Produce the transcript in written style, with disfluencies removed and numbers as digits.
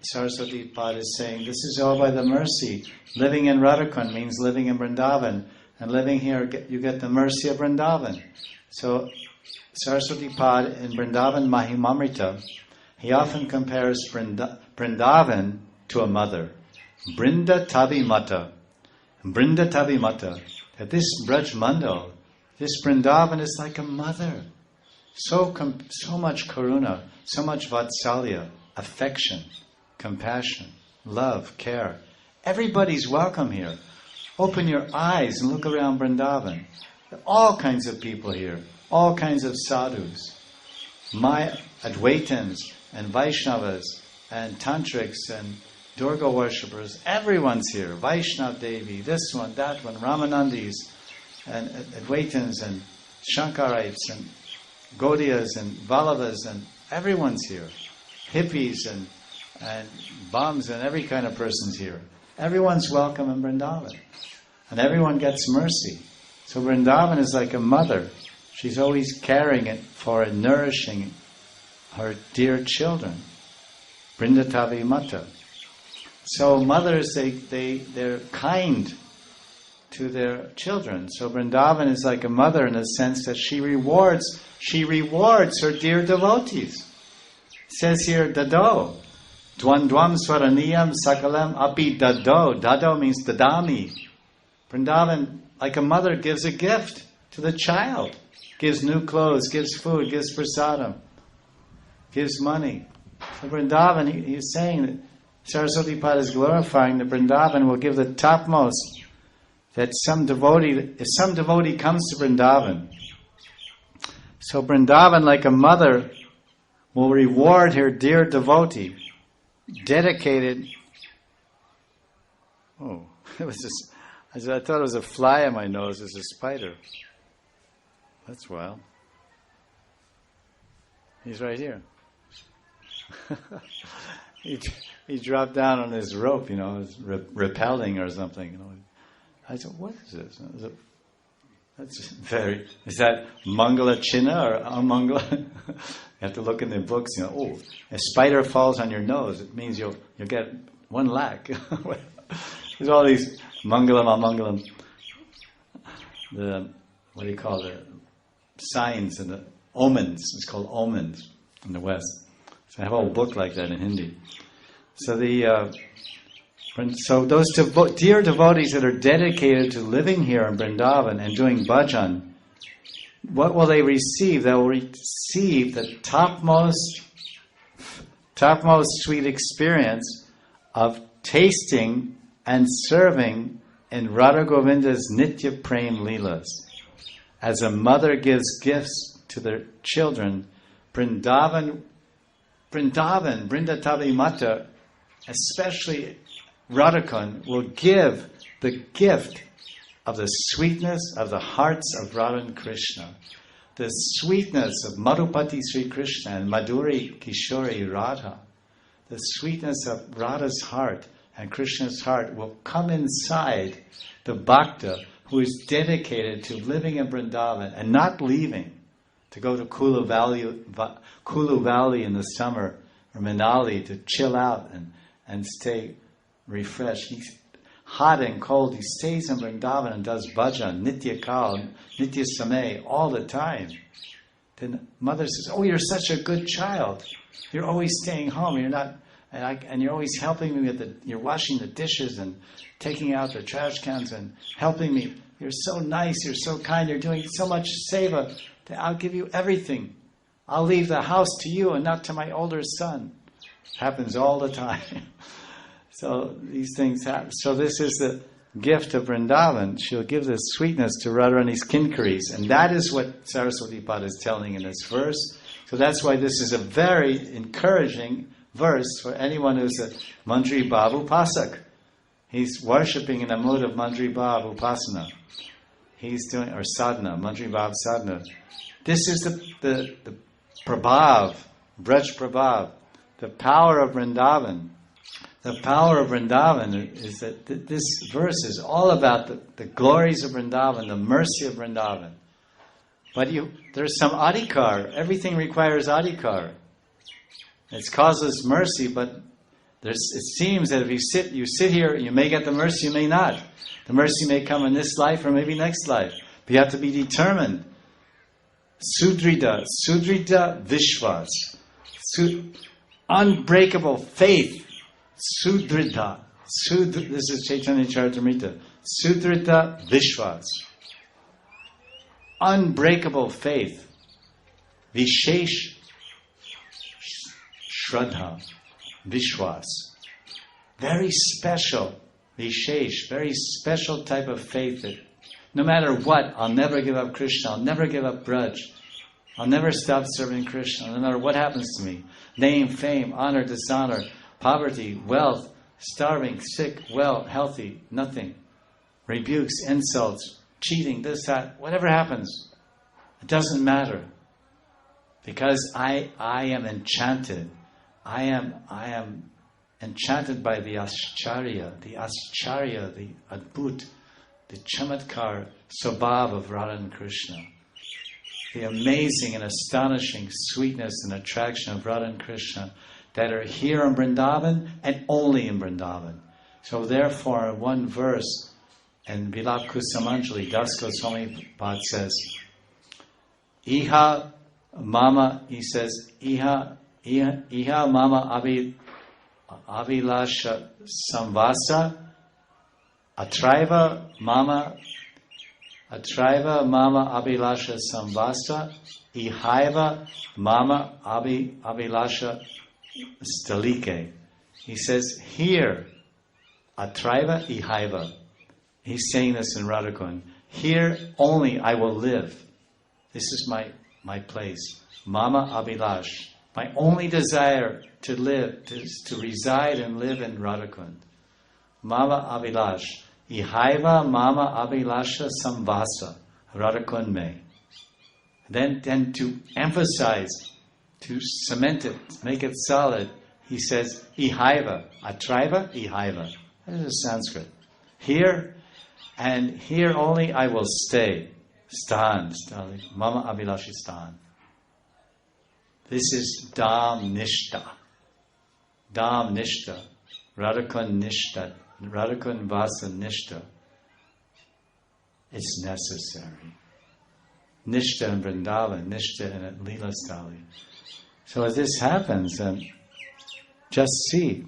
Saraswati Pad is saying, this is all by the mercy. Living in Radhakund means living in Vrindavan. And living here, you get the mercy of Vrindavan. So, Saraswati Pad in Vrindavan Mahimamrita, he often compares Vrindavan to a mother. Brinda Tavi Mata. Brinda Tavi Mata. That this Braj Mandal, this Vrindavan is like a mother. So much karuna, so much vatsalya, affection, compassion, love, care. Everybody's welcome here. Open your eyes and look around Vrindavan. There are all kinds of people here, all kinds of sadhus. My Advaitins and Vaishnavas and Tantrics and Durga worshippers, everyone's here. Vaishnav Devi, this one, that one, Ramanandis and Advaitins and Shankarites and Gaudiyas and Vallavas, and everyone's here. Hippies and bums and every kind of person's here. Everyone's welcome in Vrindavan. And everyone gets mercy. So Vrindavan is like a mother. She's always caring it for and nourishing her dear children. Brindatavi Mata. So mothers, they're kind to their children. So Vrindavan is like a mother in the sense that she rewards her dear devotees. It says here, Dado. Dwandwam Swaraniyam Sakalam Api Dado. Dado means Dadami. Vrindavan, like a mother, gives a gift to the child. Gives new clothes, gives food, gives prasadam, gives money. So Vrindavan, he's saying that Saraswati Pad is glorifying that Vrindavan will give the topmost. That if some devotee comes to Vrindavan, so Vrindavan, like a mother, will reward her dear devotee, dedicated. Oh, it was just. I thought it was a fly on my nose. It's a spider. That's wild. He's right here. He dropped down on his rope, was repelling or something. I said, "What is this?" Is that Mangala Chinna or Amangala? You have to look in the books, a spider falls on your nose, it means you'll get 1 lakh. There's all these Mangalam, Amangalam, the signs and the omens. It's called omens in the West. So I have a whole book like that in Hindi. So those dear devotees that are dedicated to living here in Vrindavan and doing bhajan, what will they receive? They will receive the topmost sweet experience of tasting and serving in Radha Govinda's Nitya Prem lilas. As a mother gives gifts to their children, Vrindavan, Brindatavi Mata, especially Radhakund, will give the gift of the sweetness of the hearts of Radha and Krishna, the sweetness of Madhupati Sri Krishna and Madhuri Kishori Radha, the sweetness of Radha's heart and Krishna's heart will come inside the bhakta who is dedicated to living in Vrindavan and not leaving to go to Kulu Valley in the summer or Manali to chill out and stay refreshed. He's hot and cold. He stays in Vrindavan and does bhajan, nitya kal, nitya samay all the time. Then mother says, "Oh, you're such a good child. You're always staying home. You're not, and you're always helping me you're washing the dishes and taking out the trash cans and helping me. You're so nice. You're so kind. You're doing so much seva. I'll give you everything. I'll leave the house to you and not to my older son." Happens all the time. So these things happen. So this is the gift of Vrindavan. She'll give this sweetness to Radharani's kinkaris. And that is what Saraswati Pad is telling in this verse. So that's why this is a very encouraging verse for anyone who's a Mandri Bhav Upasak. He's worshipping in a mood of Mandri Bhav Upasana. He's doing, or sadhana, Mandri Bhav sadhana. This is the Prabhav, Braj Prabhav, the power of Vrindavan. The power of Vrindavan is that this verse is all about the glories of Vrindavan, the mercy of Vrindavan. But there's some adhikar. Everything requires adhikar. It's causeless mercy, but It seems that if you sit here, you may get the mercy, you may not. The mercy may come in this life or maybe next life. But you have to be determined. Sudrida Vishwas. Unbreakable faith. Sudrida. This is Chaitanya Charitamrita. Sudrida Vishwas. Unbreakable faith. Vishesh Shraddha. Vishwas. Very special. Vishesh. Very special type of faith that no matter what, I'll never give up Krishna. I'll never give up Braj. I'll never stop serving Krishna, no matter what happens to me. Name, fame, honor, dishonor, poverty, wealth, starving, sick, well, healthy, nothing. Rebukes, insults, cheating, this, that, whatever happens. It doesn't matter. Because I am enchanted. I am enchanted by the Ascharya, the Adbhut, the Chamatkar Swabhav of Radha and Krishna. The amazing and astonishing sweetness and attraction of Radha and Krishna that are here in Vrindavan and only in Vrindavan. So therefore, in one verse, in Vilap Kusamanjali, Das Goswami Pad says, Iha Mama, he says, Iha Mama Avilasha Samvasa, Atraiva Mama Abhilasha Samvasa, Ihaiva Mama Abhilasha Stalike. He says, here, Atraiva Ihaiva. He's saying this in Radhakund. Here only I will live. This is my place. Mama Abhilash. My only desire to live, to reside and live in Radhakund. Mama Abhilash. Ihaiva Mama Abhilasha Samvasa. Radhakund me. Then to emphasize, to cement it, make it solid, he says, Ihaiva. Atraiva, Ihaiva. That is Sanskrit. Here, and here only I will stay. Stan. Mama Abhilashi Stan. This is Dham Nishta. Dham Nishta. Radhakund Nishta. Radhakund Vasa Nishta. It's necessary. Nishta in Vrindavan, Nishta in lilas. So as this happens, just see.